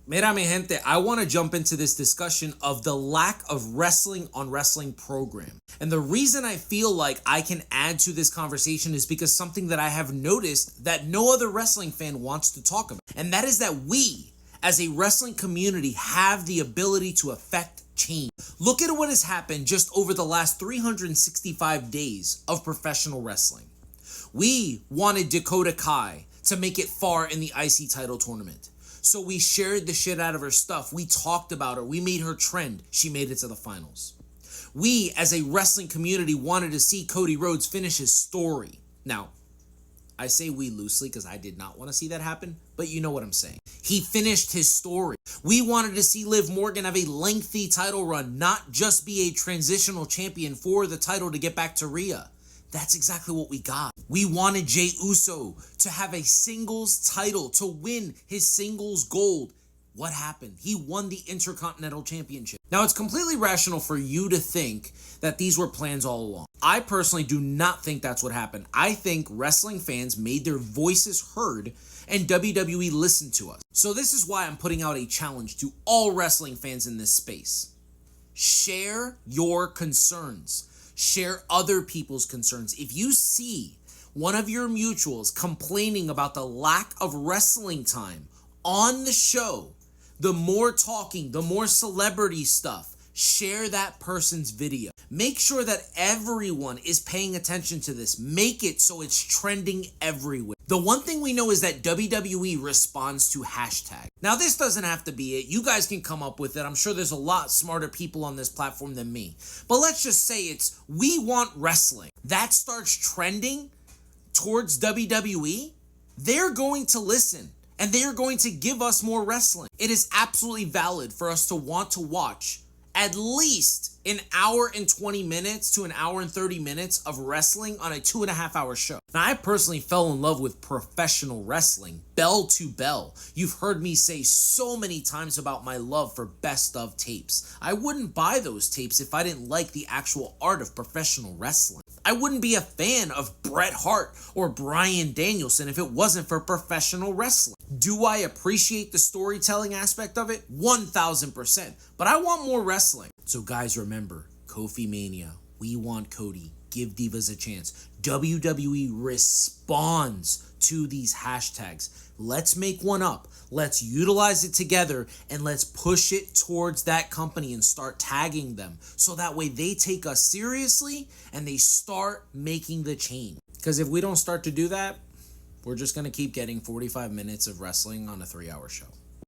Mira, mi gente, I want to jump into this discussion of the lack of wrestling on wrestling program. And the reason I feel like I can add to this conversation is because something that I have noticed that no other wrestling fan wants to talk about. And that is that we, as a wrestling community, have the ability to affect change. Look at what has happened just over the last 365 days of professional wrestling. We wanted Dakota Kai to make it far in the IC title tournament. So we shared the shit out of her stuff. We talked about her. We made her trend. She made it to the finals. We, as a wrestling community, wanted to see Cody Rhodes finish his story. Now, I say we loosely because I did not want to see that happen, but you know what I'm saying. He finished his story. We wanted to see Liv Morgan have a lengthy title run, not just be a transitional champion for the title to get back to Rhea. That's exactly what we got. We wanted Jey Uso to have a singles title, to win his singles gold. What happened? He won the Intercontinental Championship. Now, it's completely rational for you to think that these were plans all along. I personally do not think that's what happened. I think wrestling fans made their voices heard and WWE listened to us. So this is why I'm putting out a challenge to all wrestling fans in this space. Share your concerns. Share other people's concerns. If you see one of your mutuals complaining about the lack of wrestling time on the show, the more talking, the more celebrity stuff, share that person's video. Make sure that everyone is paying attention to this. Make it so it's trending everywhere. The one thing we know is that WWE responds to hashtag. Now, this doesn't have to be it. You guys can come up with it. I'm sure there's a lot smarter people on this platform than me. But let's just say it's "we want wrestling." That starts trending towards WWE. They're going to listen and they are going to give us more wrestling. It is absolutely valid for us to want to watch at least an hour and 20 minutes to an hour and 30 minutes of wrestling on a 2.5-hour show. Now, I personally fell in love with professional wrestling, bell to bell. You've heard me say so many times about my love for best of tapes. I wouldn't buy those tapes if I didn't like the actual art of professional wrestling. I wouldn't be a fan of Bret Hart or Bryan Danielson if it wasn't for professional wrestling. Do I appreciate the storytelling aspect of it? 1000%. But I want more wrestling. So guys, remember, Kofi Mania, we want Cody, give Divas a chance. WWE responds to these hashtags. Let's make one up. Let's utilize it together and let's push it towards that company and start tagging them. So that way they take us seriously and they start making the change. Because if we don't start to do that, we're just going to keep getting 45 minutes of wrestling on a 3-hour show.